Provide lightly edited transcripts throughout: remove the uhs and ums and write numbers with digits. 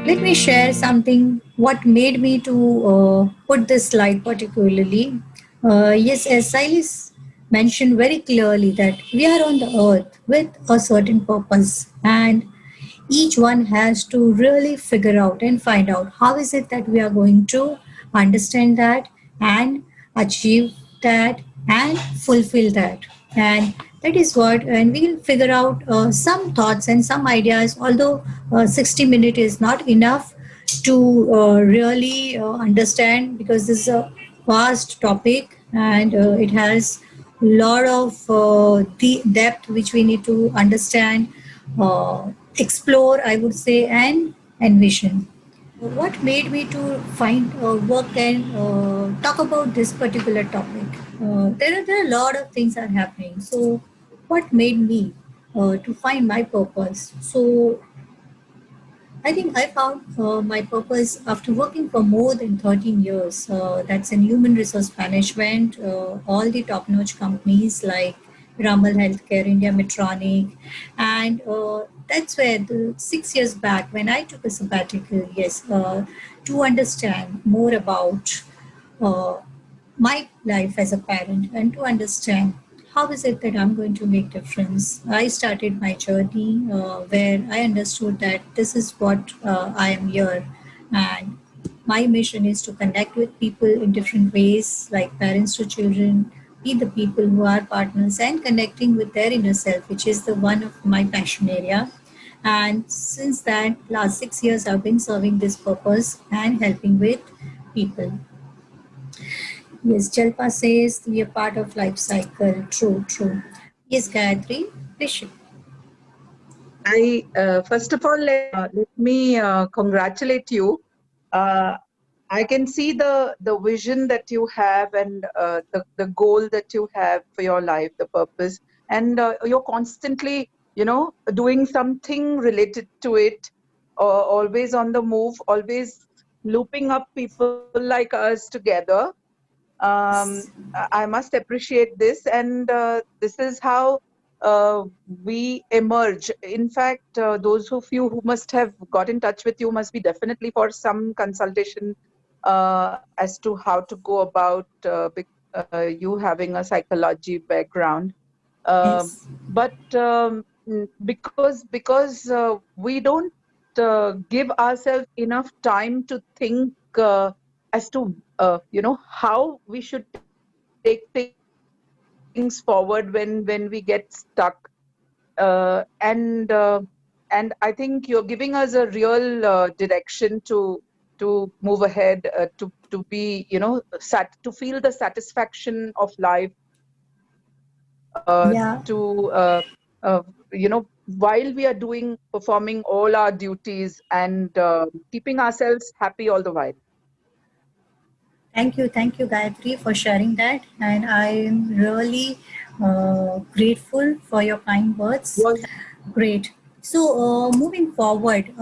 Let me share something what made me to put this slide particularly. Yes, as Silas mentioned very clearly that we are on the earth with a certain purpose, and each one has to really figure out and find out how is it that we are going to understand that and achieve that and fulfill that. And that is what, and we'll figure out some thoughts and some ideas, although 60 minutes is not enough to really understand, because this is a vast topic, and it has a lot of the depth which we need to understand, explore, I would say, and envision. What made me to find work and talk about this particular topic? There are a lot of things are happening. So, what made me to find my purpose? So, I think I found my purpose after working for more than 13 years. That's in human resource management, all the top notch companies like Ramal Healthcare, India Medtronic. And that's where 6 years back, when I took a sabbatical, yes, to understand more about uh, my life as a parent and to understand how is it that I'm going to make difference. I started my journey where I understood that this is what I am here, and my mission is to connect with people in different ways, like parents to children, be the people who are partners, and connecting with their inner self, which is the one of my passion area. And since that, last 6 years, I've been serving this purpose and helping with people. Yes, Jalpa says we are part of life cycle. True, true. Yes, Gayatri, please. I first of all let me congratulate you. Uh, I can see the vision that you have and the goal that you have for your life, the purpose, and you're constantly, doing something related to it, always on the move, always looping up people like us together. I must appreciate this, and this is how we emerge. In fact, those of you who must have got in touch with you must be definitely for some consultation as to how to go about you having a psychology background. Yes. But because we don't give ourselves enough time to think as to how we should take things forward when we get stuck, and I think you're giving us a real direction to move ahead, to be to feel the satisfaction of life, Yeah. while we are performing all our duties and keeping ourselves happy all the while. Thank you, Gayatri, for sharing that. And I am really grateful for your kind words. Was Great. So, moving forward,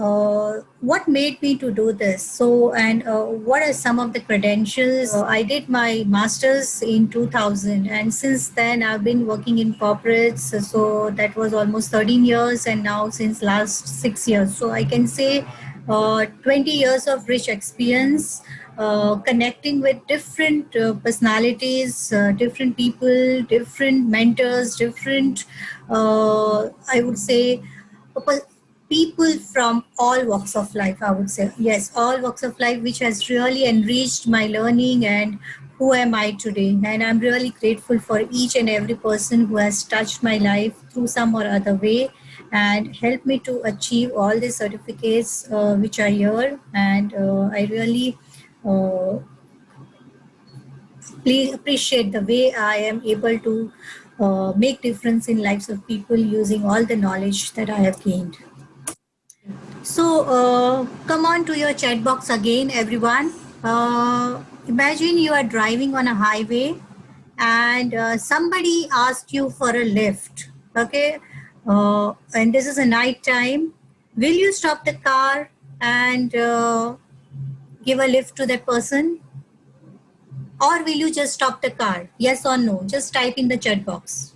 what made me to do this? So, and what are some of the credentials? I did my master's in 2000, and since then I've been working in corporates. So that was almost 13 years, and now since last 6 years. So I can say 20 years of rich experience, connecting with different personalities, different people, different mentors, different, I would say, people from all walks of life, I would say. Yes, all walks of life, which has really enriched my learning and who am I today. And I'm really grateful for each and every person who has touched my life through some or other way and helped me to achieve all the certificates which are here. And I really uh, please appreciate the way I am able to make difference in lives of people using all the knowledge that I have gained. So, come on to your chat box again, everyone. Imagine you are driving on a highway and somebody asked you for a lift. Okay, and this is a night time. Will you stop the car and give a lift to that person, or will you just stop the car? Yes or no? Just type in the chat box.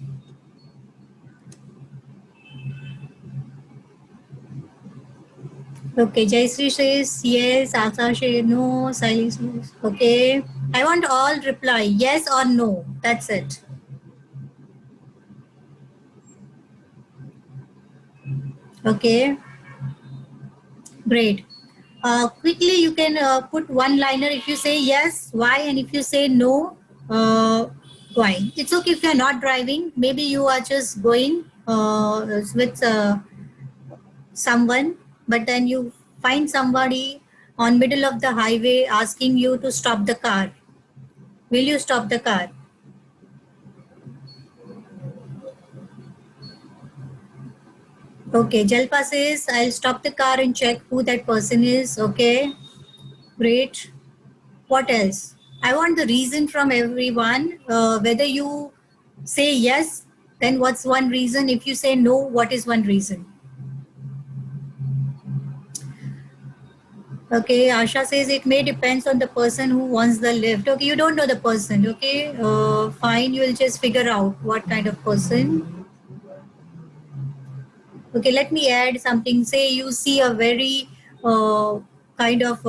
Okay, Jayshree says yes, Asa says no, Sally says okay. I want all reply yes or no. That's it. Okay, great. Quickly, you can put one liner if you say yes, why, and if you say no, why. It's okay if you're not driving. Maybe you are just going with someone, but then you find somebody on middle of the highway asking you to stop the car. Will you stop the car? Okay, Jalpa says, I'll stop the car and check who that person is. Okay, great. What else? I want the reason from everyone. Whether you say yes, then what's one reason? If you say no, what is one reason? Okay, Asha says it may depends on the person who wants the lift. Okay, you don't know the person. Okay, fine. You will just figure out what kind of person. Okay, let me add something. Say you see a very kind of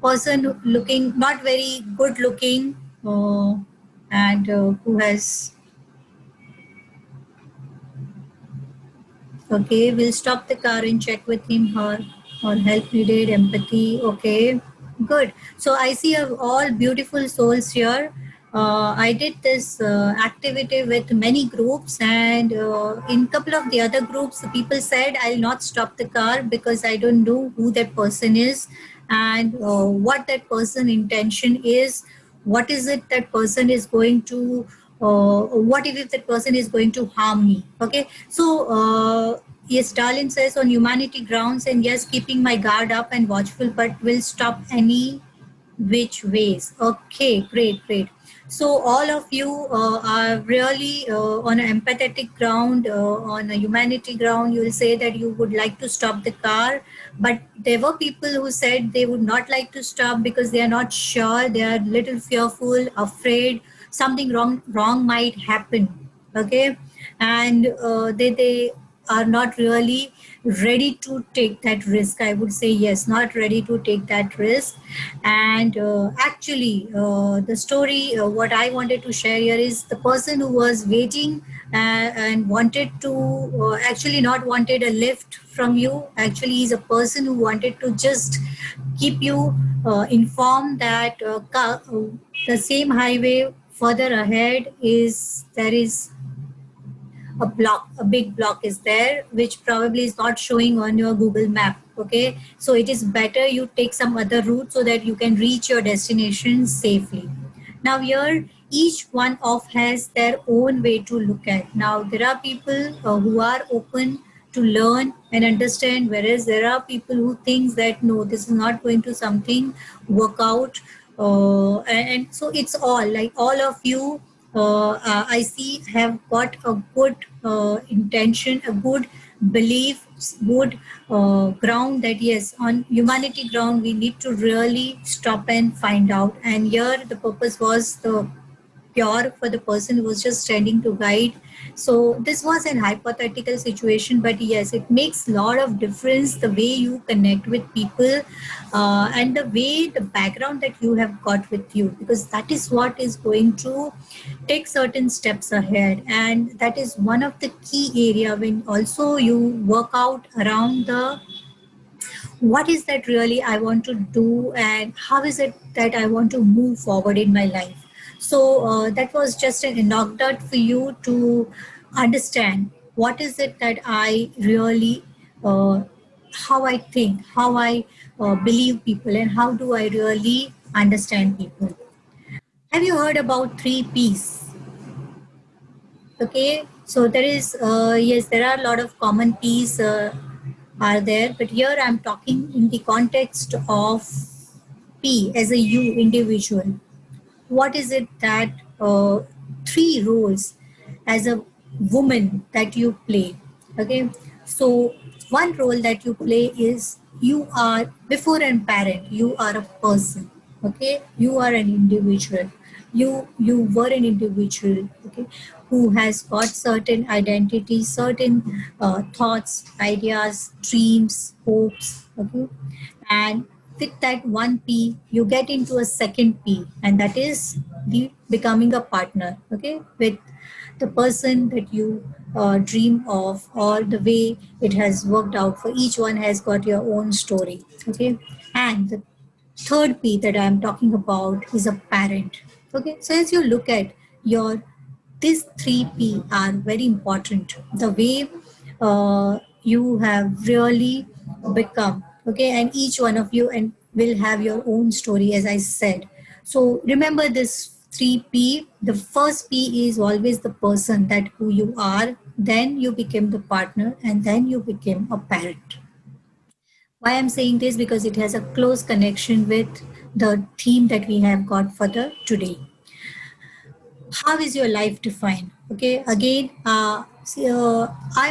person looking not very good looking and who has okay, we'll stop the car and check with him her or help needed empathy. Okay, good. So I see all beautiful souls here. I did this activity with many groups, and in couple of the other groups, the people said, "I'll not stop the car because I don't know who that person is and what that person intention is. What is it that person is going to? What if that person is going to harm me?" Okay, so yes, Stalin says on humanity grounds, and yes, keeping my guard up and watchful, but will stop any which ways. Okay, great, great. So all of you are really on an empathetic ground, on a humanity ground. You will say that you would like to stop the car, but there were people who said they would not like to stop because they are not sure, they are little fearful, afraid something wrong might happen. Okay, and they are not really ready to take that risk. I would say yes, not ready to take that risk. And actually, the story, what I wanted to share here is the person who was waiting and wanted to actually not wanted a lift from you. Actually, is a person who wanted to just keep you informed that the same highway further ahead is there is a block, a big block is there, which probably is not showing on your Google map. Okay, so it is better you take some other route so that you can reach your destination safely. Now here, each one of has their own way to look at. Now there are people who are open to learn and understand, whereas there are people who think that no, this is not going to something work out. And so it's all like all of you I see have got a good intention, a good belief, good ground that yes, on humanity ground, we need to really stop and find out. And here the purpose was the pure for the person who was just standing to guide. So this was an hypothetical situation, but yes, it makes a lot of difference the way you connect with people and the way the background that you have got with you, because that is what is going to take certain steps ahead. And that is one of the key area when also you work out around the what is that really I want to do and how is it that I want to move forward in my life. So that was just an anecdote for you to understand what is it that I really, how I think, how I believe people, and how do I really understand people. Have you heard about 3 P's? Okay, so there is, yes, there are a lot of common P's are there, but here I'm talking in the context of P as a you individual. What is it that 3 roles as a woman that you play? Okay, so one role that you play is you are before a parent, you are a person. Okay, you are an individual. you were an individual, okay, who has got certain identity, certain thoughts, ideas, dreams, hopes, okay, and with that one P, you get into a second P, and that is the becoming a partner, okay, with the person that you dream of, or the way it has worked out for each one has got your own story, okay. And the third P that I'm talking about is a parent, okay. So as you look at your, these three P are very important. The way you have really become, okay, and each one of you and will have your own story, as I said. So remember this three P. The first P is always the person that who you are. Then you became the partner, and then you became a parent. Why I'm saying this, because it has a close connection with the theme that we have got for the today. How is your life defined? Okay, again, I'm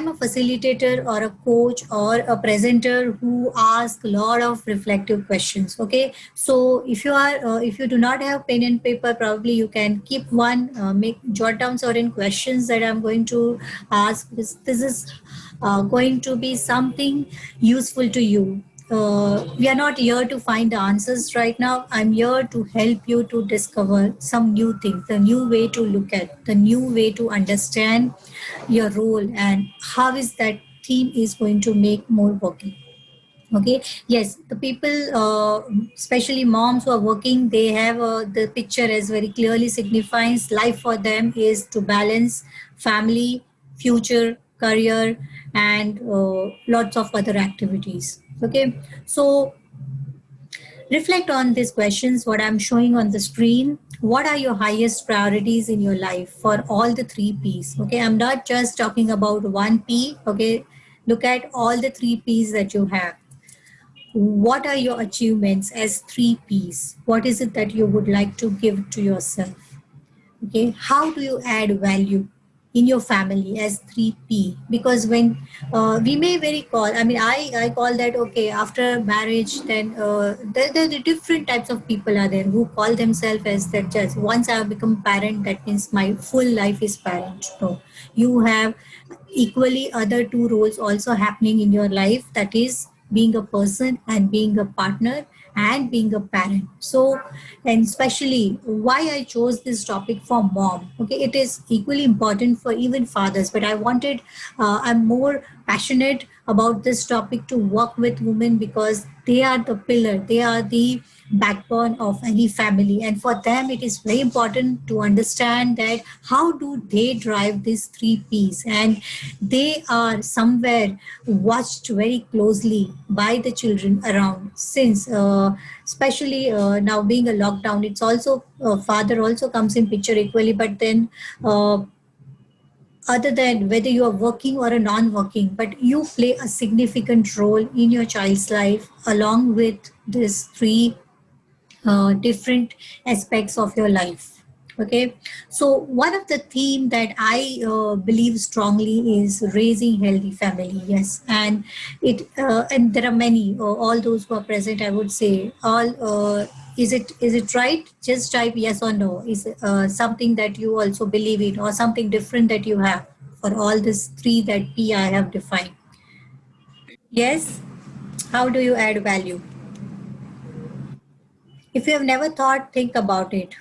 a facilitator or a coach or a presenter who asks a lot of reflective questions. Okay, so if you do not have pen and paper, probably you can keep one, make jot down certain questions that I'm going to ask. This is going to be something useful to you. We are not here to find the answers right now. I'm here to help you to discover some new things, the new way to look at, the new way to understand your role, and how is that theme is going to make more working. Okay, yes, the people, especially moms who are working, they have the picture as very clearly signifies life for them is to balance family, future, career, and lots of other activities. Okay, so reflect on these questions, what I'm showing on the screen. What are your highest priorities in your life for all the three P's? Okay, I'm not just talking about one P. Okay, look at all the three P's that you have. What are your achievements as three P's? What is it that you would like to give to yourself? Okay, how do you add value in your family as 3P? Because when we may very call, I mean, I call that, okay, after marriage, then the different types of people are there who call themselves as that. Just once I have become parent, that means my full life is parent. No, you have equally other two roles also happening in your life, that is being a person and being a partner and being a parent. So, and especially why I chose this topic for mom, okay, it is equally important for even fathers, but I wanted, I'm more passionate about this topic to work with women because they are the pillar, they are the backbone of any family, and for them it is very important to understand that how do they drive these three P's, and they are somewhere watched very closely by the children around, since especially now being a lockdown, it's also father also comes in picture equally, but then other than whether you are working or a non-working, but you play a significant role in your child's life along with these three different aspects of your life. Okay, so one of the theme that I believe strongly is raising healthy family. Yes, and it and there are many, all those who are present, I would say all, is it right? Just type yes or no. Is something that you also believe in, or something different that you have for all these three that P I have defined? Yes. How do you add value? If you have never thought, think about it.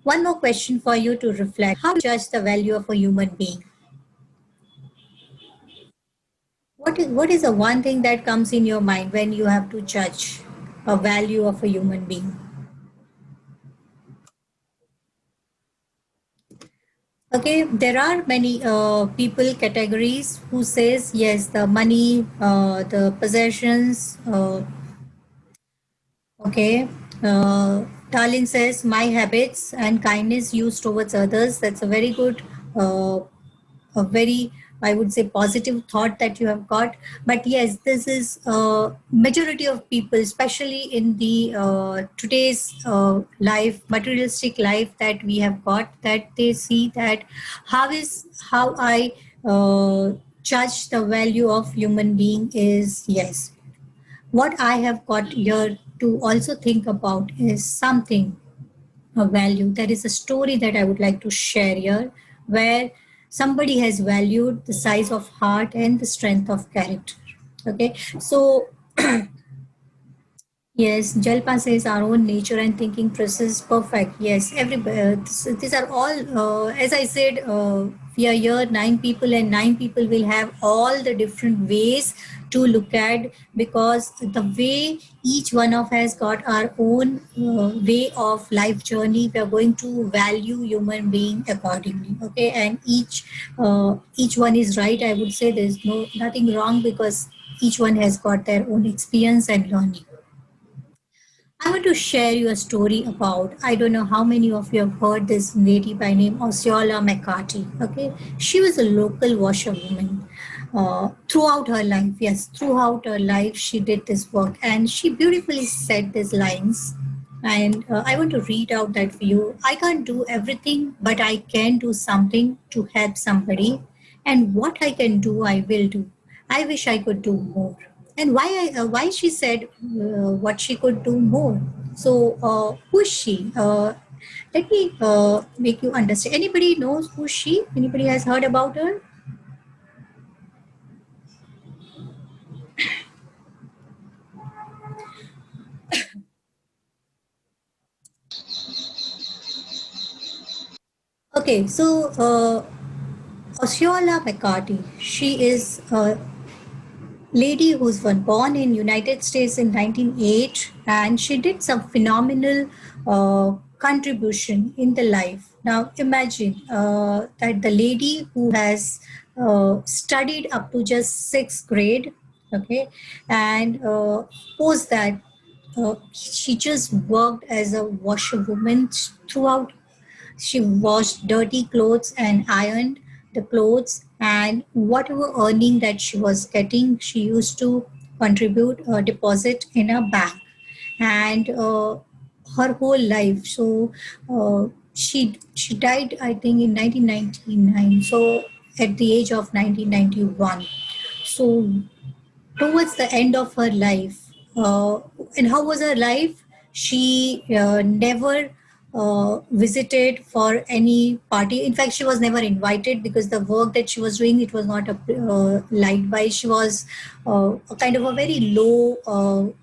One more question for you to reflect. How do you judge the value of a human being? What is the one thing that comes in your mind when you have to judge a value of a human being? Okay, there are many people categories who says yes, the money, the possessions. Okay, Darlene says my habits and kindness used towards others. That's a very good, a very, I would say, positive thought that you have got. But yes, this is majority of people, especially in the today's life, materialistic life that we have got, that they see that how I judge the value of human being is yes. What I have got here to also think about is something. a value. There is a story that I would like to share here where somebody has valued the size of heart and the strength of character. Okay, so yes, Jalpa says our own nature and thinking process perfect. Yes, these are all, as I said, we are here, 9 people, and 9 people will have all the different ways to look at, because the way each one of us got our own way of life journey, we are going to value human being accordingly. Okay, and each one is right. I would say there is nothing wrong, because each one has got their own experience and learning. I want to share you a story about, I don't know how many of you have heard this lady by name Osceola McCarthy. Okay, she was a local washerwoman throughout her life. Yes, throughout her life, she did this work, and she beautifully said these lines. And I want to read out that for you. I can't do everything, but I can do something to help somebody. And what I can do, I will do. I wish I could do more. And why she said what she could do more. So who is she? Let me make you understand. Anybody knows who she? Anybody has heard about her? Okay, so Osceola McCarthy. She is a lady who was born in United States in 1908, and she did some phenomenal contribution in the life. Now imagine that the lady who has studied up to just 6th grade, okay, and post that she just worked as a washerwoman throughout. She washed dirty clothes and ironed the clothes, and whatever earning that she was getting, she used to contribute a deposit in a bank. And her whole life, so she died, I think, in 1999. So at the age of 1991. So towards the end of her life. And how was her life? She never visited for any party. In fact, she was never invited, because the work that she was doing, it was not liked by. She was a kind of a very low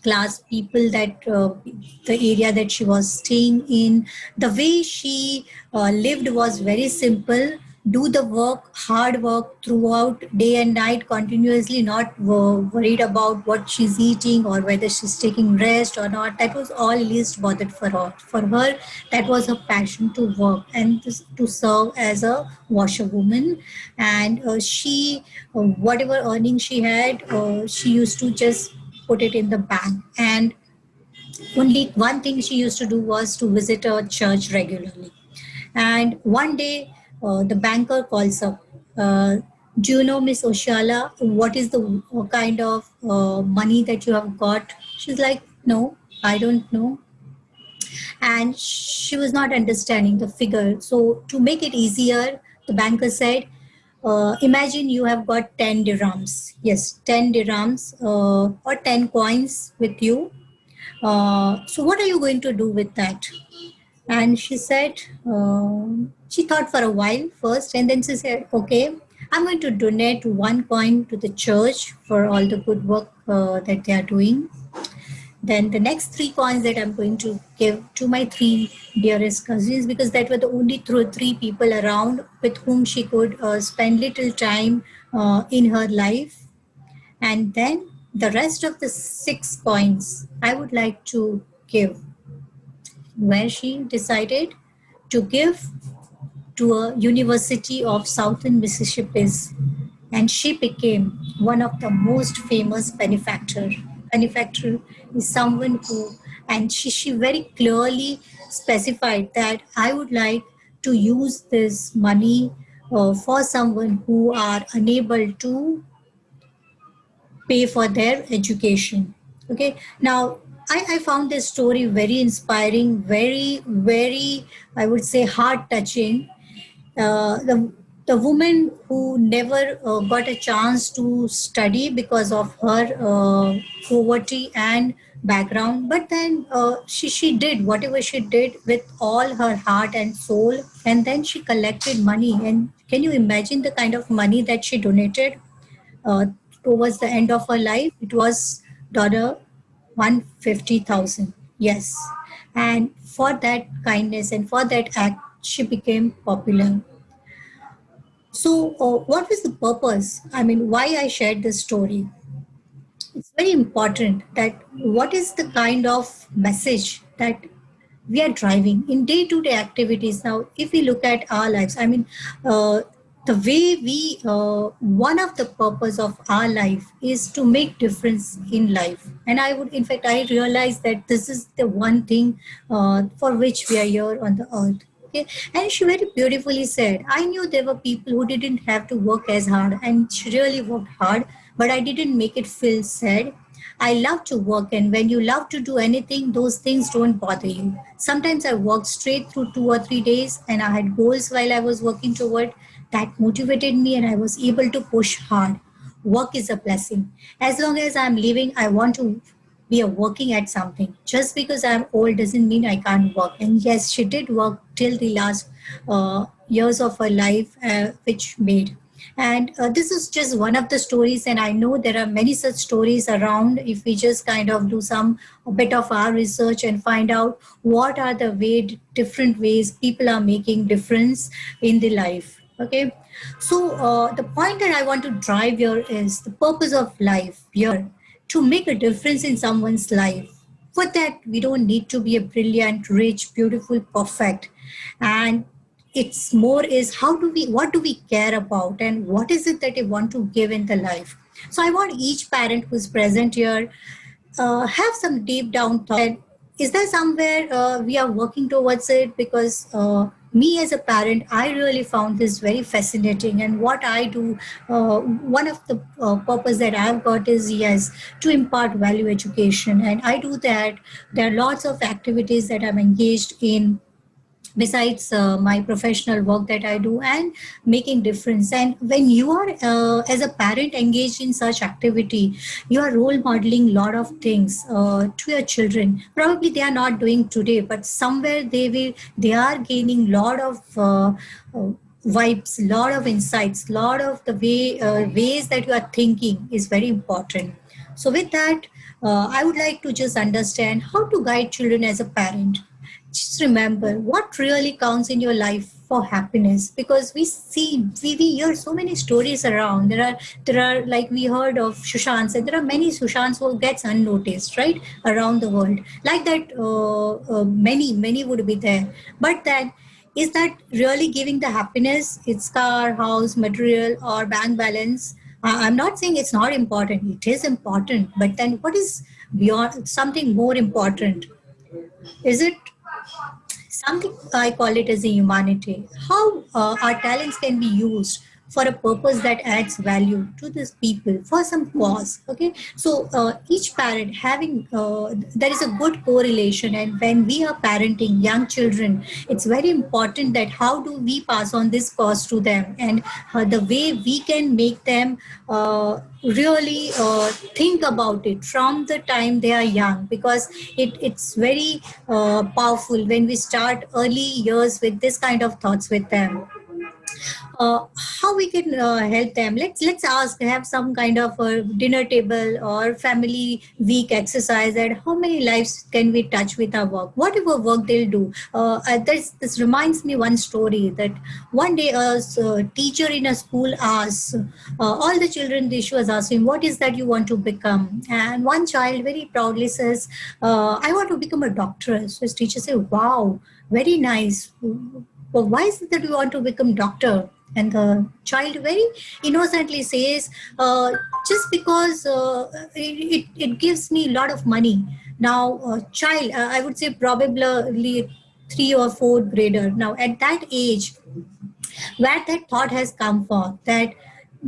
class people, that the area that she was staying in, the way she lived was very simple. Do the work, hard work throughout day and night continuously, not worried about what she's eating or whether she's taking rest or not. That was all least bothered for her. For her, that was her passion, to work and to serve as a washerwoman. And she whatever earnings she had, she used to just put it in the bank. And only one thing she used to do was to visit a church regularly. And one day, the banker calls up. Do you know, Miss Oshala, what is the kind of money that you have got? She's like, no, I don't know. And she was not understanding the figure. So to make it easier, the banker said, imagine you have got 10 dirhams. Yes, 10 dirhams or 10 coins with you. So what are you going to do with that? And she said, she thought for a while first, and then she said, okay, I'm going to donate 1 coin to the church for all the good work that they are doing. Then the next 3 coins that I'm going to give to my 3 dearest cousins, because that were the only three people around with whom she could spend little time in her life. And then the rest of the 6 coins I would like to give, where she decided to give to a University of Southern Mississippi's, and she became one of the most famous benefactor. Benefactor is someone who, and she very clearly specified that I would like to use this money for someone who are unable to pay for their education. Okay, now I found this story very inspiring, very, very, I would say, heart touching. The the woman who never got a chance to study because of her poverty and background, but then she did whatever she did with all her heart and soul, and then she collected money. And can you imagine the kind of money that she donated uh, towards the end of her life? It was dollar 150,000. Yes, and for that kindness and for that act, she became popular. So, what was the purpose? I mean, why I shared this story? It's very important that what is the kind of message that we are driving in day-to-day activities. Now, if we look at our lives, I mean, the way one of the purpose of our life is to make difference in life. And I would, in fact, I realize that this is the one thing for which we are here on the earth. Okay. And she very beautifully said, I knew there were people who didn't have to work as hard, and she really worked hard, but I didn't make it feel sad. I love to work, and when you love to do anything, those things don't bother you. Sometimes I worked straight through 2 or 3 days, and I had goals while I was working toward that motivated me, and I was able to push hard. Work is a blessing. As long as I'm living, I want to be working at something. Just because I'm old doesn't mean I can't work. And yes, she did work till the last years of her life, which made. And this is just one of the stories, and I know there are many such stories around. If we just kind of do some a bit of our research and find out what are the different ways people are making difference in the life. Okay, so the point that I want to drive here is the purpose of life here to make a difference in someone's life. For that, we don't need to be a brilliant, rich, beautiful, perfect. And it's more is what do we care about, and what is it that we want to give in the life. So I want each parent who's present here have some deep down thought. Is there somewhere we are working towards it? Because me as a parent, I really found this very fascinating. And what I do, one of the purpose that I've got is, yes, to impart value education. And I do that. There are lots of activities that I'm engaged in besides my professional work that I do, and making difference. And when you are as a parent engaged in such activity, you are role modeling a lot of things to your children. Probably they are not doing today, but somewhere they are gaining lot of vibes, lot of insights, lot of the ways that you are thinking is very important. So with that, I would like to just understand how to guide children as a parent. Just remember what really counts in your life for happiness, because we hear so many stories around. There are like we heard of Sushant, and there are many Sushants who gets unnoticed right around the world, like that. Many would be there, but then is that really giving the happiness? It's car, house, material, or bank balance. I'm not saying it's not important, it is important, but then what is beyond, something more important? Is it something? I call it as a humanity? How our talents can be used for a purpose that adds value to these people for some cause. Okay, so each parent having there is a good correlation, and when we are parenting young children, it's very important that how do we pass on this cause to them, and the way we can make them really think about it from the time they are young, because it's very powerful when we start early years with this kind of thoughts with them. How we can help them? Let's ask, have some kind of a dinner table or family week exercise, that how many lives can we touch with our work, whatever work they'll do. This reminds me one story, that one day a teacher in a school asked all the children, she was asking, what is that you want to become? And one child very proudly says, I want to become a doctor. So his teacher said, wow, very nice. Well, why is it that you want to become doctor? And the child very innocently says, just because it gives me a lot of money. Now, child, I would say probably 3 or 4 grader. Now, at that age, where that thought has come from, that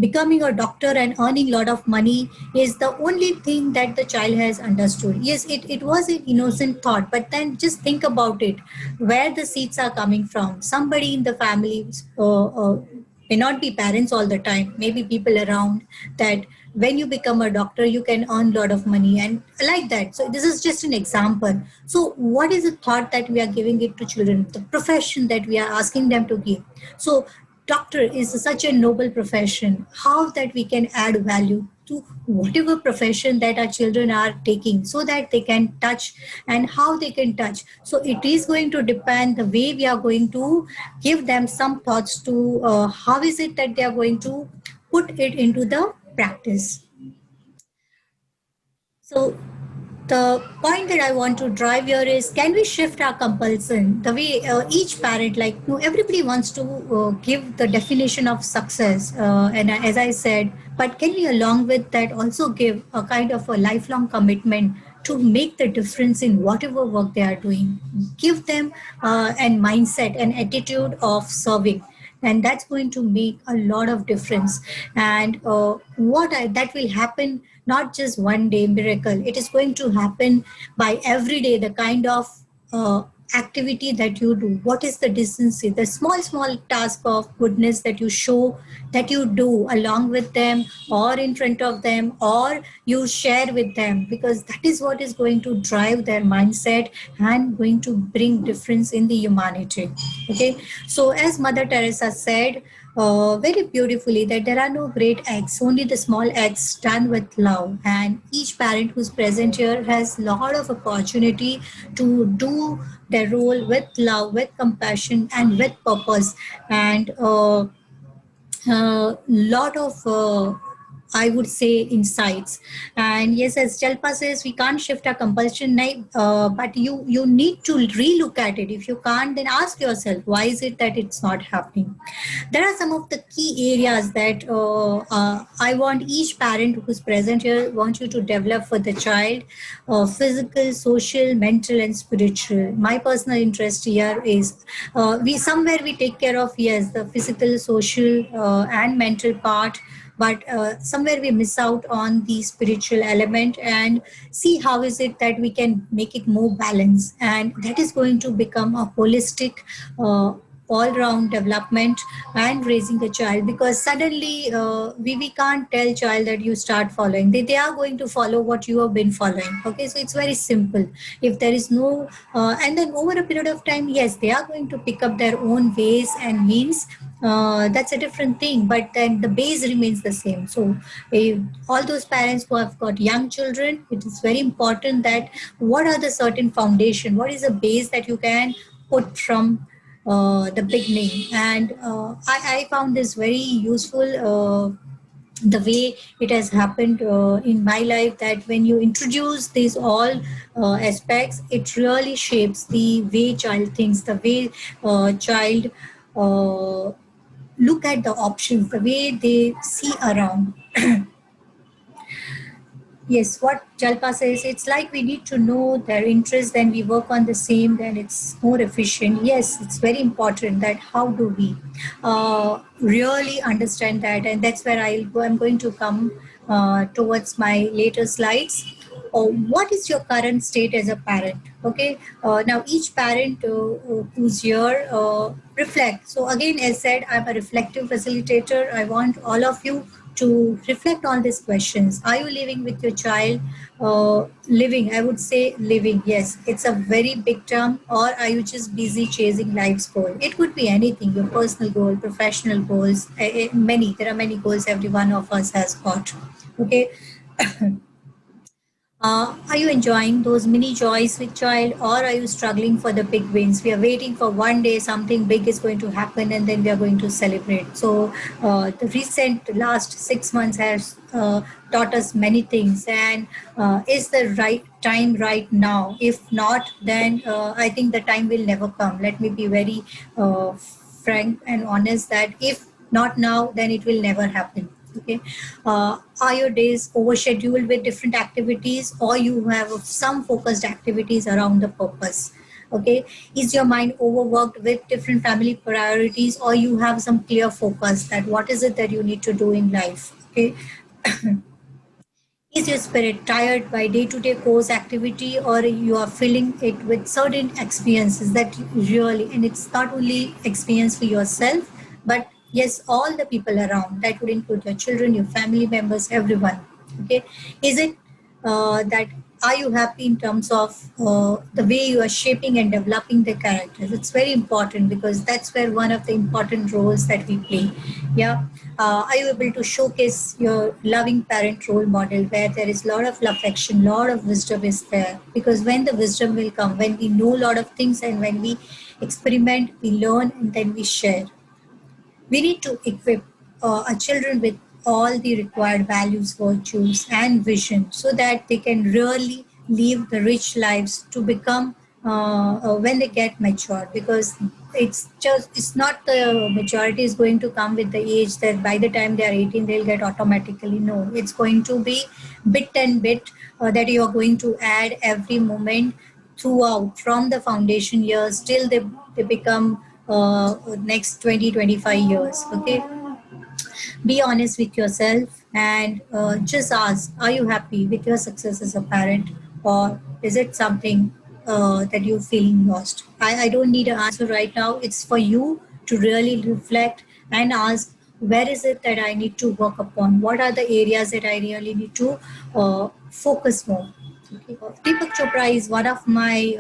becoming a doctor and earning a lot of money is the only thing that the child has understood. Yes, it was an innocent thought, but then just think about it, where the seeds are coming from. Somebody in the family may not be parents all the time, maybe people around, that when you become a doctor you can earn a lot of money and like that. So this is just an example. So what is the thought that we are giving it to children, the profession that we are asking them to give? So doctor is such a noble profession, how that we can add value to whatever profession that our children are taking, so that they can touch, and how they can touch. So it is going to depend the way we are going to give them some thoughts to how is it that they are going to put it into the practice. So the point that I want to drive here is, can we shift our compulsion? The way each parent, like, everybody wants to give the definition of success, and as I said, but can we along with that also give a kind of a lifelong commitment to make the difference in whatever work they are doing? Give them an mindset, an attitude of serving, and that's going to make a lot of difference. And that will happen not just one day miracle, it is going to happen by every day, the kind of activity that you do. What is the decency, the small task of goodness that you show, that you do along with them or in front of them, or you share with them, because that is what is going to drive their mindset and going to bring difference in the humanity. Okay, so as Mother Teresa said very beautifully, that there are no great acts, only the small acts done with love. And each parent who's present here has a lot of opportunity to do their role with love, with compassion, and with purpose. And lot of I would say insights. And yes, as Jalpa says, we can't shift our compulsion, but you need to relook at it. If you can't, then ask yourself, why is it that it's not happening? There are some of the key areas that I want each parent who's present here, want you to develop for the child: physical, social, mental, and spiritual. My personal interest here is we take care of, yes, the physical, social, and mental part, but somewhere we miss out on the spiritual element, and see how is it that we can make it more balanced, and that is going to become a holistic all-round development and raising a child. Because suddenly we can't tell child that you start following, they are going to follow what you have been following. Okay, so it's very simple. If there is no and then over a period of time, yes, they are going to pick up their own ways and means. That's a different thing, but then the base remains the same. So all those parents who have got young children, it is very important that what are the certain foundation, what is the base that you can put from the beginning. And I found this very useful, the way it has happened in my life, that when you introduce these all aspects, it really shapes the way child thinks, the way child look at the options, the way they see around. Yes, what Jalpa says, it's like we need to know their interests, then we work on the same, then it's more efficient. Yes, it's very important that how do we really understand that, and that's where I'm going to come towards my later slides. What is your current state as a parent? Okay, now each parent who's here reflect. So again, as said, I'm a reflective facilitator. I want all of you to reflect on these questions. Are you living with your child? Living, I would say living, yes, it's a very big term. Or are you just busy chasing life's goal? It could be anything, your personal goal, professional goals, there are many goals every one of us has got. Okay. Are you enjoying those mini joys with child, or are you struggling for the big wins? We are waiting for one day something big is going to happen, and then we are going to celebrate. So the recent last 6 months has taught us many things. And is the right time right now? If not, then I think the time will never come. Let me be very frank and honest that if not now, then it will never happen. Okay, are your days overscheduled with different activities, or you have some focused activities around the purpose? Okay, is your mind overworked with different family priorities, or you have some clear focus that what is it that you need to do in life? Okay. Is your spirit tired by day-to-day course activity, or you are filling it with certain experiences that really, and it's not only experience for yourself, but yes, all the people around, that would include your children, your family members, everyone. Okay, is it that are you happy in terms of the way you are shaping and developing the characters? It's very important because that's where one of the important roles that we play. Yeah, are you able to showcase your loving parent role model where there is a lot of affection, lot of wisdom is there? Because when the wisdom will come, when we know a lot of things and when we experiment, we learn and then we share. We need to equip our children with all the required values, virtues, and vision so that they can really live the rich lives to become when they get mature. Because it's not the maturity is going to come with the age that by the time they are 18 they'll get automatically. No, it's going to be bit and bit that you are going to add every moment throughout from the foundation years till they become next 20-25 years. Okay, be honest with yourself and just ask, are you happy with your success as a parent, or is it something that you're feeling lost? I don't need an answer right now. It's for you to really reflect and ask, where is it that I need to work upon? What are the areas that I really need to focus more? Okay. Deepak Chopra is one of my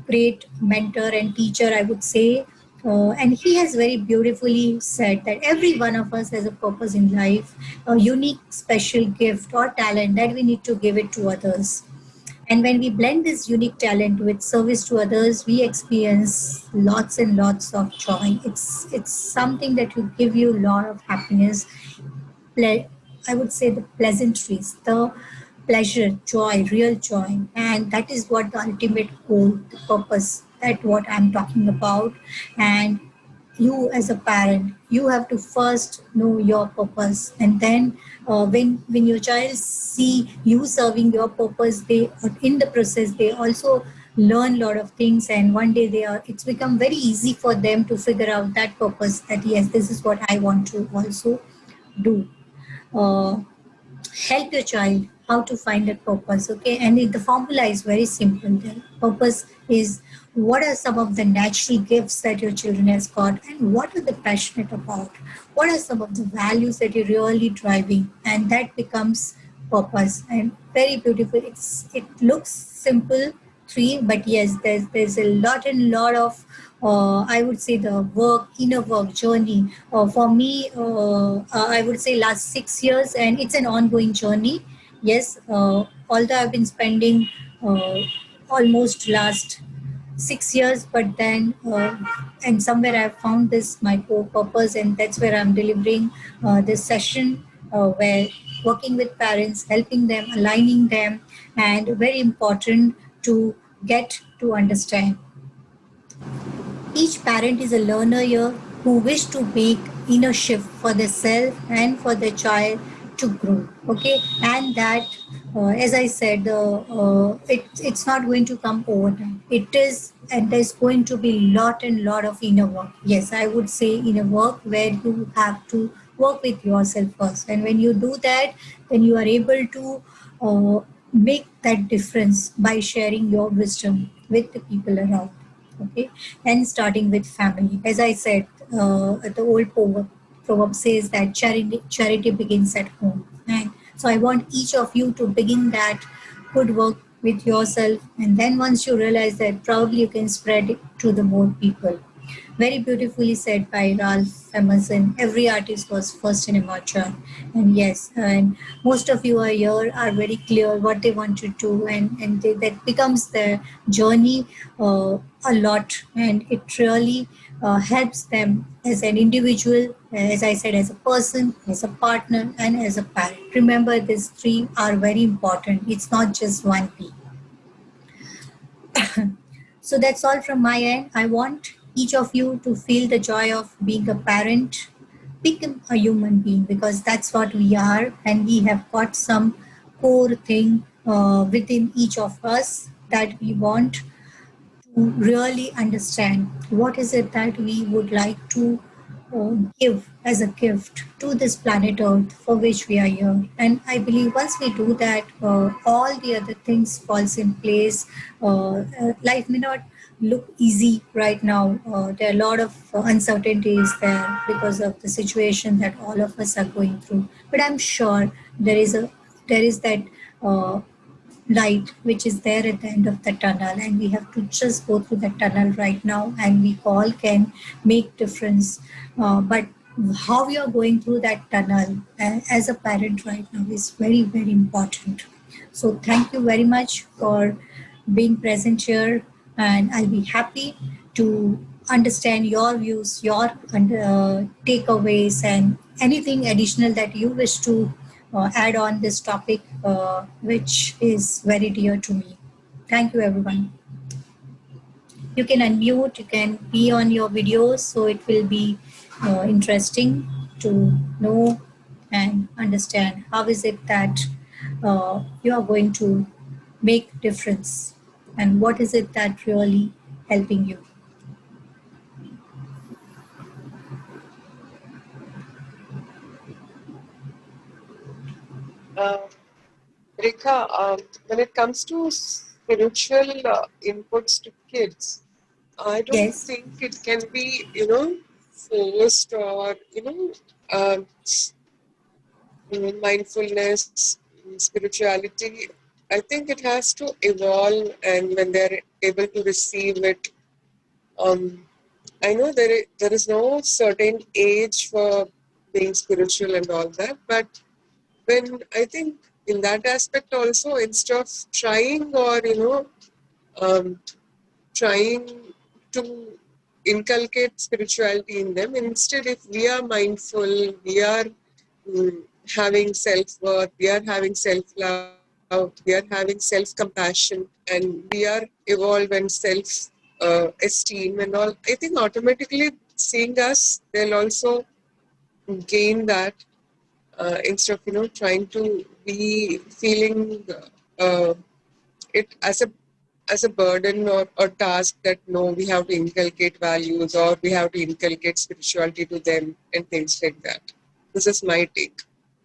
great mentor and teacher, I would say. And he has very beautifully said that every one of us has a purpose in life, a unique, special gift or talent that we need to give it to others. And when we blend this unique talent with service to others, we experience lots and lots of joy. It's something that will give you a lot of happiness. I would say the pleasantries, the pleasure, joy, real joy. And that is what the ultimate goal, the purpose, that what I'm talking about. And you as a parent, you have to first know your purpose. And then when your child see you serving your purpose, they in the process, they also learn a lot of things, and one day it's become very easy for them to figure out that purpose, that yes, this is what I want to also do. uh, Help your child how to find that purpose. Okay, and the formula is very simple. The purpose is, what are some of the natural gifts that your children has got, and what are they passionate about, what are some of the values that you're really driving, and that becomes purpose. And very beautiful. It looks simple, three, but yes, there's a lot of I would say the inner work journey. For me, I would say last 6 years, and it's an ongoing journey. Yes, although I've been spending almost last 6 years, but then and somewhere I've found this my core purpose, and that's where I'm delivering this session where working with parents, helping them, aligning them, and very important to get to understand. Each parent is a learner here who wish to make inner shift for their self and for their child to grow. Okay, and that, as I said, it's not going to come overnight. It is, and there's going to be lot and lot of inner work. Yes, I would say inner work where you have to work with yourself first, and when you do that, then you are able to make that difference by sharing your wisdom with the people around. Okay, and starting with family. As I said, the old proverb says that charity begins at home. And so I want each of you to begin that good work with yourself, and then once you realize that, proudly you can spread it to the more people. Very beautifully said by Ralph Emerson. Every artist was first an amateur. And yes, and most of you are here are very clear what they want to do, and that becomes their journey a lot, and it really helps them as an individual, as I said, as a person, as a partner, and as a parent. Remember, these three are very important. It's not just one P. So that's all from my end. I want each of you to feel the joy of being a parent, become a human being, because that's what we are, and we have got some core thing within each of us that we want to really understand. What is it that we would like to give as a gift to this planet Earth for which we are here? And I believe once we do that, all the other things falls in place. Life may not look easy right now. There are a lot of uncertainties there because of the situation that all of us are going through. But I'm sure there is that uh, light which is there at the end of the tunnel, and we have to just go through the tunnel right now, and we all can make difference. But how we are going through that tunnel as a parent right now is very, very important. So thank you very much for being present here, and I'll be happy to understand your views, your takeaways, and anything additional that you wish to add on this topic, which is very dear to me. Thank you, everyone. You can unmute, you can be on your videos, so it will be interesting to know and understand how is it that you are going to make difference, and what is it that really helping you. Rekha, when it comes to spiritual inputs to kids, I don't Yes. think it can be, forced or, mindfulness, spirituality. I think it has to evolve, and when they're able to receive it, I know there is no certain age for being spiritual and all that, but when I think in that aspect also, instead of trying or trying to inculcate spirituality in them, instead if we are mindful, we are having self-worth, we are having self-love, we are having self-compassion, and we are evolved and self-esteem and all, I think automatically seeing us, they'll also gain that, instead of trying to be feeling uh, it as a burden or task that no, we have to inculcate values or we have to inculcate spirituality to them and things like that. This is my take.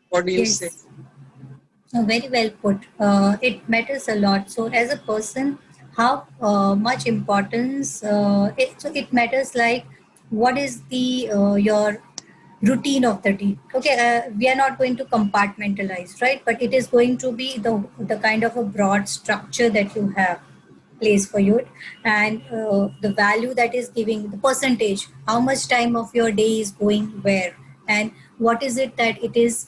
What do you say? Yes. Very well put. It matters a lot. So, as a person, how much importance it matters. Like, what is the your routine of the day? Okay, we are not going to compartmentalize, right? But it is going to be the kind of a broad structure that you have place for you, and the value that is giving the percentage, how much time of your day is going where, and what is it that it is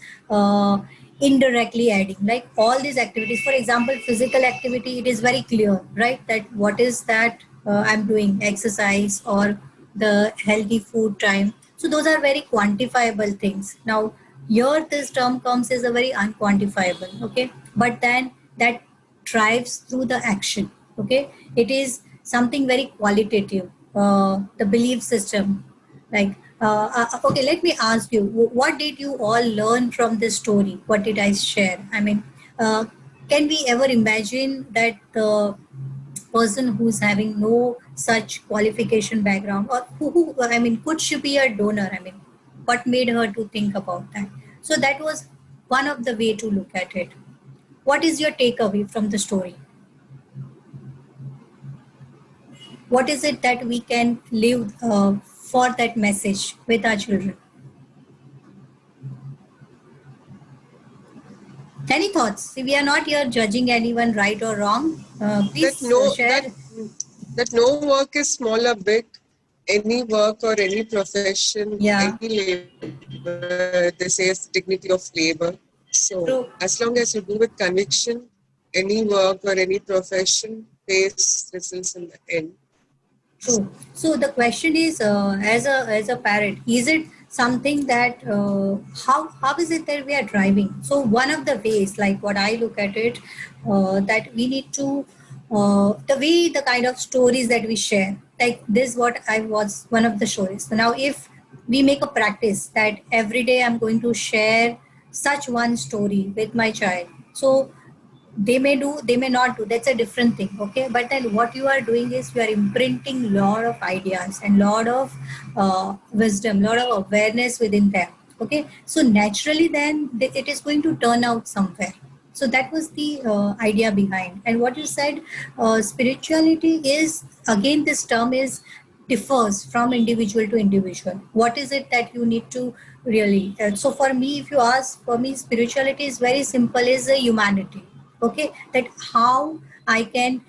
indirectly adding, like all these activities. For example, physical activity, it is very clear, right, that what is that I'm doing exercise or the healthy food time. So those are very quantifiable things. Now here this term comes as a very unquantifiable, okay, but then that drives through the action, okay. It is something very qualitative, the belief system, like okay, let me ask you, what did you all learn from this story? What did I share? I mean, uh, can we ever imagine that the person who's having no such qualification background, or who I mean, could she be a donor? I mean, what made her to think about that? So that was one of the way to look at it. What is your takeaway from the story? What is it that we can live for that message with our children? Any thoughts? See, we are not here judging anyone right or wrong. That Please no share. that no work is small or big. Any work or any profession, Yeah, any labor, they say is dignity of labor. So true. as long as you do with conviction, any work or any profession pays results in the end. True. So the question is, as a parent, is it something that how is it that we are driving? So one of the ways, like what I look at it, that we need to the way the kind of stories that we share. Like this, what I was one of the stories. So now, if we make a practice that every day I'm going to share such one story with my child, so they may do, they may not do, that's a different thing, okay. But then what you are doing is you are imprinting lot of ideas and lot of wisdom, lot of awareness within them, okay. So naturally then it is going to turn out somewhere. So that was the idea behind. And what you said, spirituality is, again, this term is differs from individual to individual. What is it that you need to really? So for me, if you ask, for me, spirituality is very simple. Is a humanity. Okay, that how I can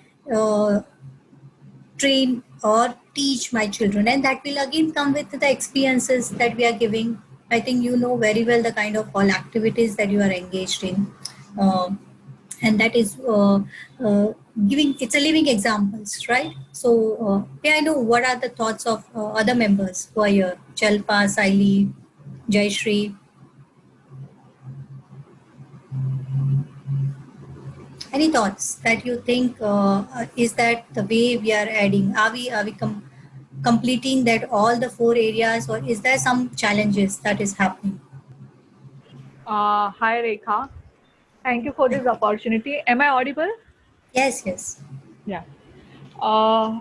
train or teach my children, and that will again come with the experiences that we are giving. I think you know very well the kind of all activities that you are engaged in. Um and that is giving, it's a living examples, right? So may I know what are the thoughts of other members who are here? Chalpa, Saili, Jayashree. Any thoughts that you think is that the way we are adding? Are we completing that all the four areas, or is there some challenges that is happening? Hi Rekha, thank you for this opportunity. Am I audible? Yes, yes. Yeah. Uh,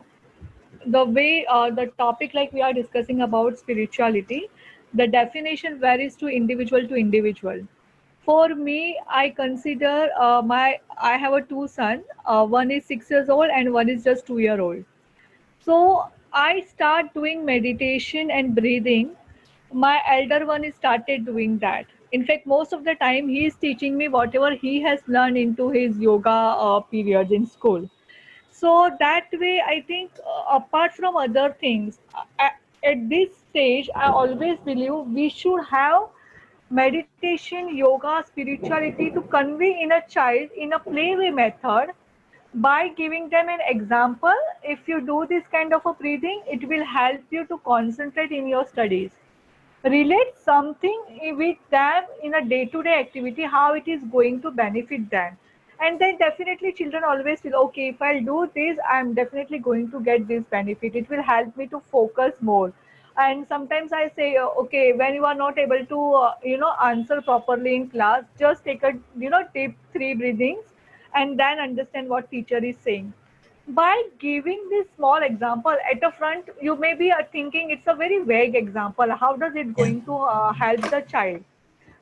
the way the topic like we are discussing about spirituality, the definition varies to individual. For me, I consider I have a two son. One is 6 years old and one is just 2 year old. So I start doing meditation and breathing. My elder one is started doing that. In fact, most of the time he is teaching me whatever he has learned into his yoga periods in school. So that way, I think apart from other things, at this stage, I always believe we should have meditation, yoga, spirituality to convey in a child in a playway method by giving them an example. If you do this kind of a breathing, it will help you to concentrate in your studies. Relate something with them in a day-to-day activity, how it is going to benefit them. And then definitely children always feel, okay, if I'll do this, I'm definitely going to get this benefit. It will help me to focus more. And sometimes I say, okay, when you are not able to, answer properly in class, just take a, deep 3 breathings and then understand what teacher is saying. By giving this small example at the front, you may be thinking it's a very vague example. How does it Yeah. going to help the child?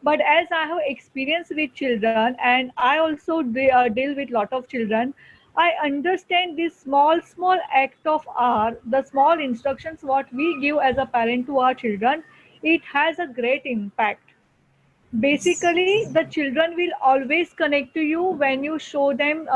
But as I have experience with children and I also deal with lot of children, I understand this small act of our, the small instructions what we give as a parent to our children, it has a great impact. Yes. Basically the children will always connect to you when you show them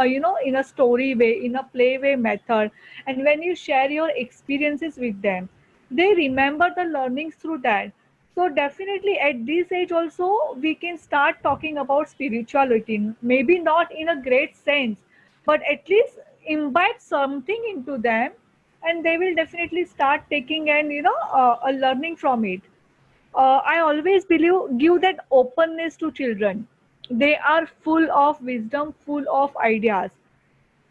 in a story way, in a play way method, and when you share your experiences with them, they remember the learnings through that. So definitely at this age also we can start talking about spirituality, maybe not in a great sense, but at least imbibe something into them, and they will definitely start taking and a learning from it. I always believe give that openness to children. They are full of wisdom, full of ideas.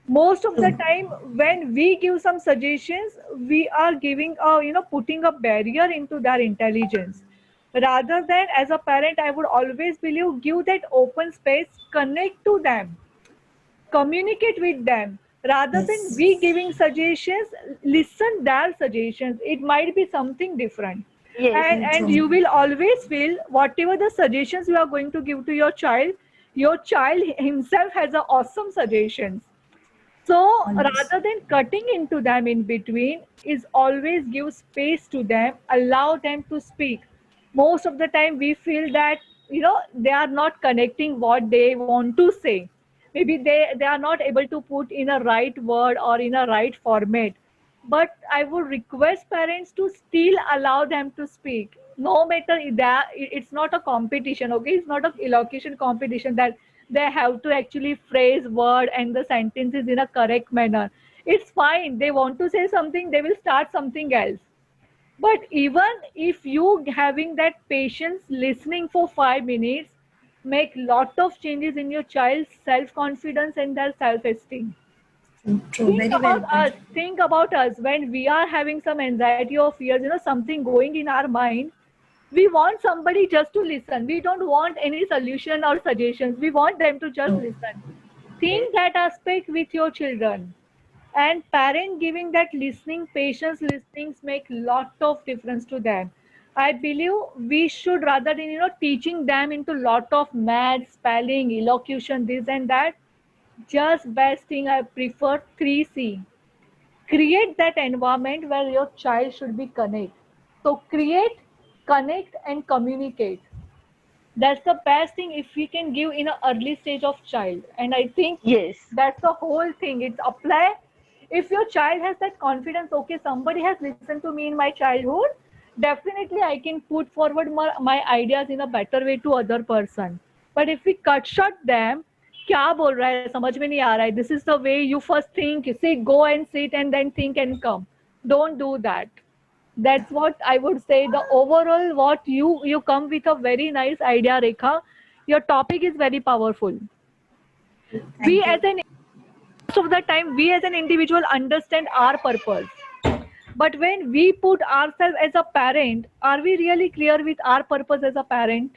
Most of the True. time, when we give some suggestions, we are giving a putting a barrier into their intelligence. Rather than as a parent, I would always believe give that open space, connect to them, communicate with them, rather than Yes. we giving suggestions. Listen their suggestions, it might be something different. Yes. And True. you will always feel whatever the suggestions you are going to give to your child himself has a awesome suggestions. So Always. rather than cutting into them in between, is always give space to them, allow them to speak. Most of the time we feel that they are not connecting what they want to say. Maybe they are not able to put in a right word or in a right format. But I would request parents to still allow them to speak. No matter that it's not a competition, okay? It's not a elocution competition that they have to actually phrase word and the sentences in a correct manner. It's fine. They want to say something, they will start something else. But even if you having that patience listening for 5 minutes, make lot of changes in your child's self-confidence and their self-esteem. True. True. Think Very well about put. us. Think about us when we are having some anxiety or fears, something going in our mind. We want somebody just to listen. We don't want any solution or suggestions. We want them to just True. listen. Think that aspect with your children. And parent giving that listening, patience listenings make lot of difference to them. I believe we should, rather than teaching them into lot of math, spelling, elocution, this and that, just best thing I prefer 3C. Create that environment where your child should be connect. So create, connect, and communicate. That's the best thing if we can give in an early stage of child. And I think Yes. that's the whole thing. It's apply. If your child has that confidence, okay, somebody has listened to me in my childhood, definitely I can put forward my ideas in a better way to other person. But if we cut short them, क्या बोल रहा है समझ में नहीं आ रहा है, this is the way you first think, say go and sit and then think and come. Don't do that. That's what I would say. The overall, what you come with a very nice idea, Rekha. Your topic is very powerful. Thank We you. as an Most of the time we as an individual understand our purpose, but when we put ourselves as a parent, are we really clear with our purpose as a parent?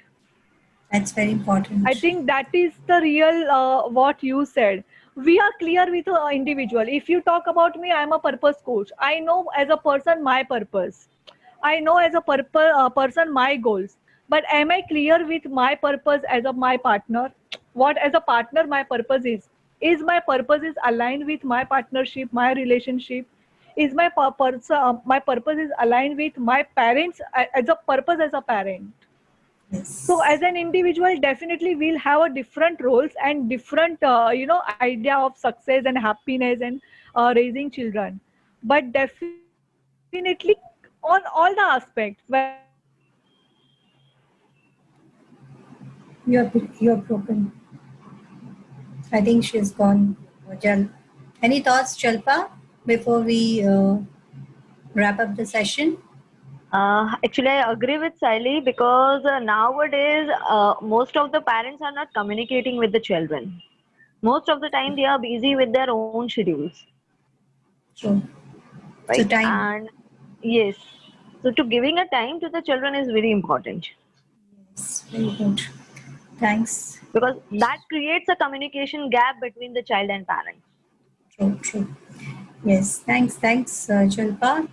That's very important. I think that is the real what you said. We are clear with an individual. If you talk about me, I am a purpose coach. I know as a person my purpose. I know as a person my goals. But am I clear with my purpose as a my partner? What as a partner my purpose is? Is my purpose is aligned with my partnership, my relationship? Is my purpose is aligned with my parents as a purpose as a parent? Yes. So as an individual, definitely we'll have a different roles and different, idea of success and happiness and raising children. But definitely on all the aspects, whether it is You're broken. I think she's gone. Jal. Any thoughts, Chalpa, before we wrap up the session? Actually, I agree with Sally because nowadays most of the parents are not communicating with the children. Most of the time they are busy with their own schedules, True. So right? time. And yes, so to giving a time to the children is very important Yes, very good. Thanks. because that creates a communication gap between the child and parent. True. Yes, thanks, Chalpa.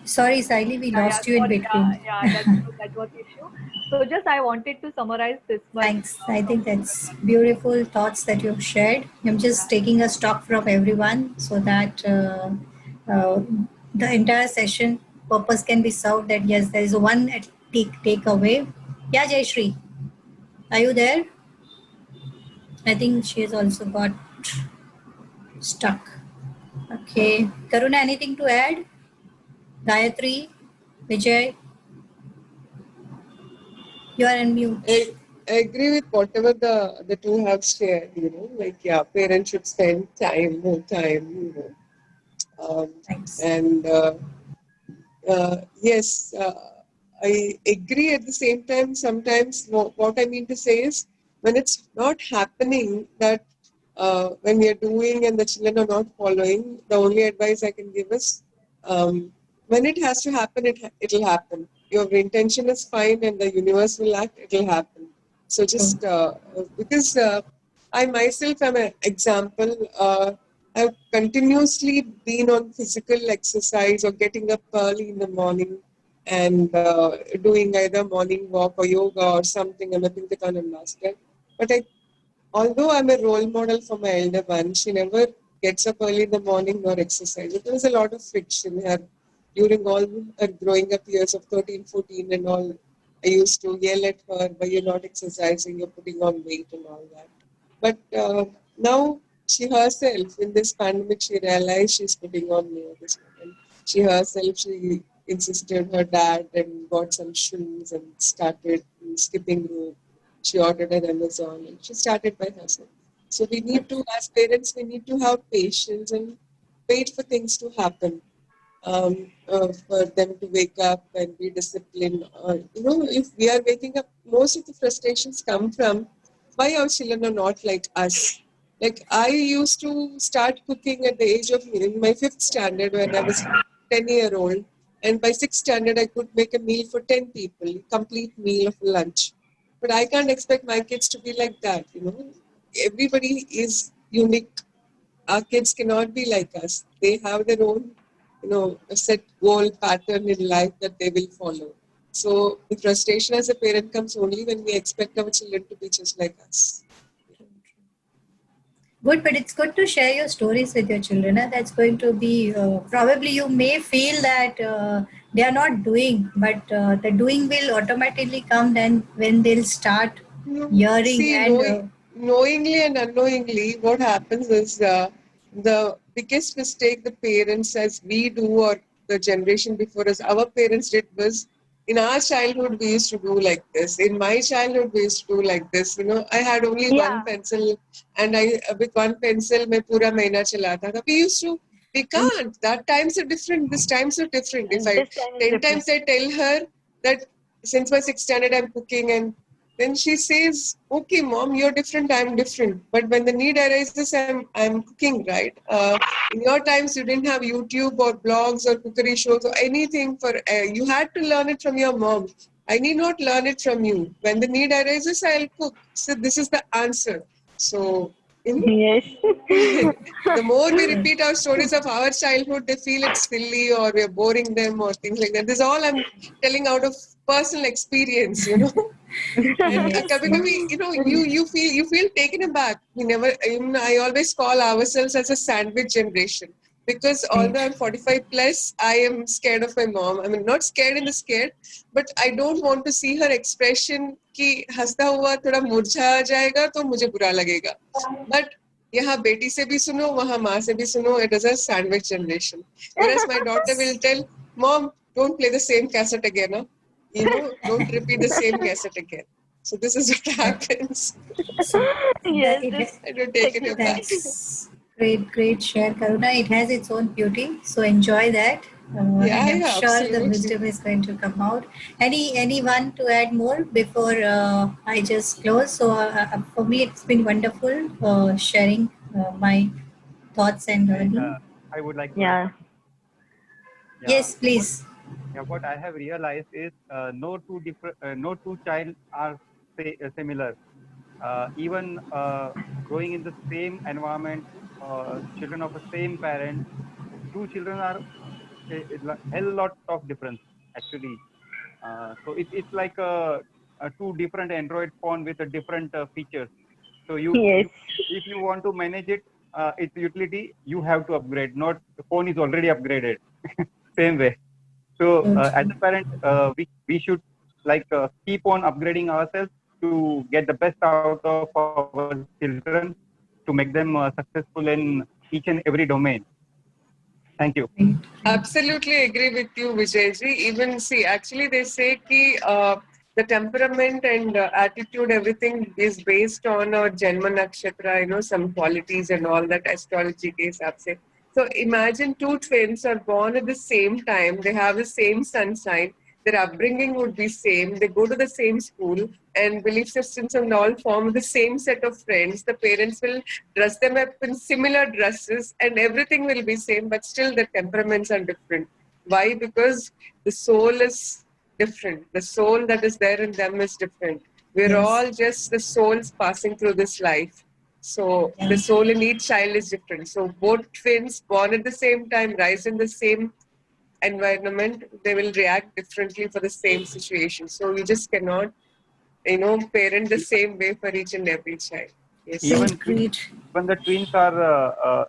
Sorry, Saili, we lost you in between. that's true, that was issue. So just I wanted to summarize this much. Thanks. I think that's beautiful thoughts that you've shared. I'm just taking a stock from everyone so that the entire session purpose can be served. That yes, there is one takeaway. Yeah, Jayashree, are you there? I think she has also got stuck. Okay, Karuna, anything to add? Gayatri, Vijay, you are on mute. I agree with whatever the two have shared, like, yeah, parents should spend more time, Thanks. and yes, I agree at the same time. Sometimes what I mean to say is when it's not happening, that when we are doing and the children are not following, the only advice I can give is when it has to happen, it'll happen. Your intention is fine and the universe will act, it'll happen. So just because I myself am an example, I've continuously been on physical exercise or getting up early in the morning and doing either morning walk or yoga or something. I'm a Pintakanam master. But although I'm a role model for my elder one, she never gets up early in the morning nor exercise. There was a lot of friction here during all her growing up years of 13, 14 and all. I used to yell at her, but you're not exercising, you're putting on weight and all that. But now she herself, in this pandemic, she realized she's putting on more. And she herself, she insisted her dad and got some shoes and started skipping rope. She ordered on Amazon and she started by herself. So we need to, as parents, we need to have patience and wait for things to happen. For them to wake up and be disciplined. If we are waking up, most of the frustrations come from why our children are not like us. Like I used to start cooking at the age of in my 5th standard when I was 10-year-old, and by 6th standard I could make a meal for 10 people, complete meal of lunch. But I can't expect my kids to be like that. Everybody is unique. Our kids cannot be like us. They have their own, a set goal pattern in life that they will follow. So the frustration as a parent comes only when we expect our children to be just like us. Good, but it's good to share your stories with your children. That's going to be probably you may feel that they are not doing, but the doing will automatically come then when they'll start hearing See, and knowingly and unknowingly, what happens is the biggest mistake the parents, as we do, or the generation before us, our parents did was, in our childhood, we used to do like this. In my childhood, we used to do like this. You know, I had only one pencil, and I with one pencil, मैं पूरा महीना चलाता था. We used to. We can't. That times are different. This times are different. If I 10 times I tell her that since my 6th standard I'm cooking, and then she says, "Okay, mom, you're different. I'm different." But when the need arises, I'm cooking, right? In your times, you didn't have YouTube or blogs or cookery shows or anything. You had to learn it from your mom. I need not learn it from you. When the need arises, I'll cook. So this is the answer. So. Yes. The more we repeat our stories of our childhood, they feel it's silly or we're boring them or things like that. This is all I'm telling out of personal experience, you know. And you know, you feel taken aback. I always call ourselves as a sandwich generation, because although I'm 45 plus, I am scared of my mom. I mean, not scared in the scared, but I don't want to see her expression कि हंसता हुआ थोड़ा मुरझा जाएगा तो मुझे बुरा लगेगा. But यहाँ बेटी से भी सुनो, वहाँ माँ से भी सुनो. It is a sandwich generation. Whereas my daughter will tell, "Mom, don't play the same cassette again. Huh? You know, don't repeat the same cassette again." So this is what happens. Yes, I don't take it back. that's great share, Karuna. It has its own beauty, so enjoy that. And I'm sure absolutely. the wisdom is going to come out. Anyone to add more before I just close? So for me, it's been wonderful sharing my thoughts and learning. I would like to. Yeah. Yes, please. What I have realized is no two child are similar. Even growing in the same environment, children of the same parent, two children are a hell lot of difference actually. So it's like a two different Android phone with a different features. So if you want to manage it, its utility, you have to upgrade. Not the phone is already upgraded. Same way. So as a parent, we should keep on upgrading ourselves to get the best out of our children, to make them successful in each and every domain. Thank you. Absolutely agree with you, Vijayji. Even see, actually they say ki the temperament and attitude, everything is based on our Janma Nakshatra, you know, some qualities and all that astrology ke hisab se. So imagine two twins are born at the same time, they have the same sun sign, their upbringing would be same, they go to the same school, and belief systems and all form the same set of friends. The parents will dress them up in similar dresses and everything will be same, but still the temperaments are different. Why? Because the soul is different. The soul that is there in them is different. We're all just the souls passing through this life. So the soul in each child is different. So both twins born at the same time, rise in the same environment, they will react differently for the same situation. So you just cannot, you know, parent the same way for each and every child. Yes. Even when the twins are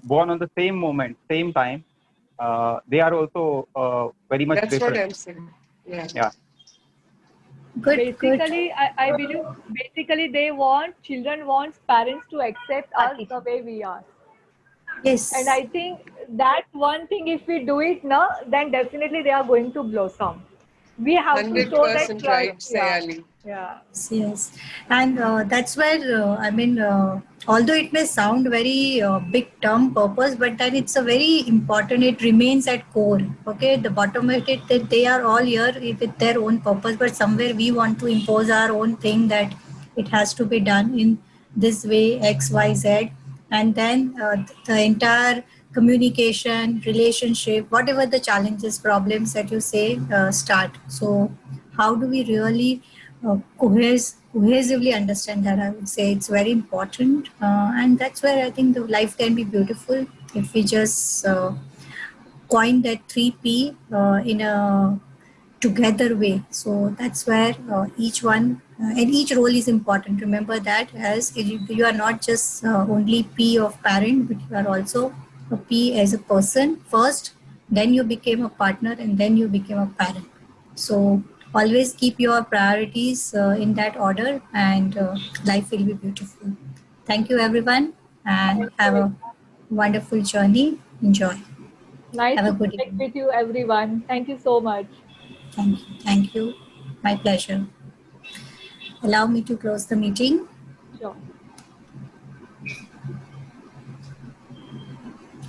born on the same moment, same time, they are also very much That's different. what I'm saying. Yeah. Basically, I believe children want parents to accept us the way we are. Yes. And I think that one thing, if we do it now, then definitely they are going to blossom. We have to show that 100% right, Sayali. Yes. And that's where, although it may sound very big term purpose, but then it's a very important, it remains at core. Okay, the bottom of it, that they are all here with their own purpose, but somewhere we want to impose our own thing that it has to be done in this way, X, Y, Z. And then the entire communication, relationship, whatever the challenges, problems that you say start. So how do we really cohesively understand that? I would say it's very important. And that's where I think the life can be beautiful if we just coin that 3P in a together way. So that's where each one and each role is important. Remember that, as you are not just only P of parent, but you are also a P as a person first, then you became a partner, and then you became a parent. So always keep your priorities in that order, and life will be beautiful. Thank you, everyone, and have a wonderful journey. Enjoy. Nice Have a to good connect evening. with you, everyone. Thank you so much. Thank you. Thank you. My pleasure. Allow me to close the meeting. Sure.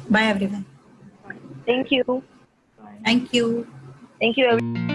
Bye, everyone. Thank you. Bye. Thank you. Thank you, everyone.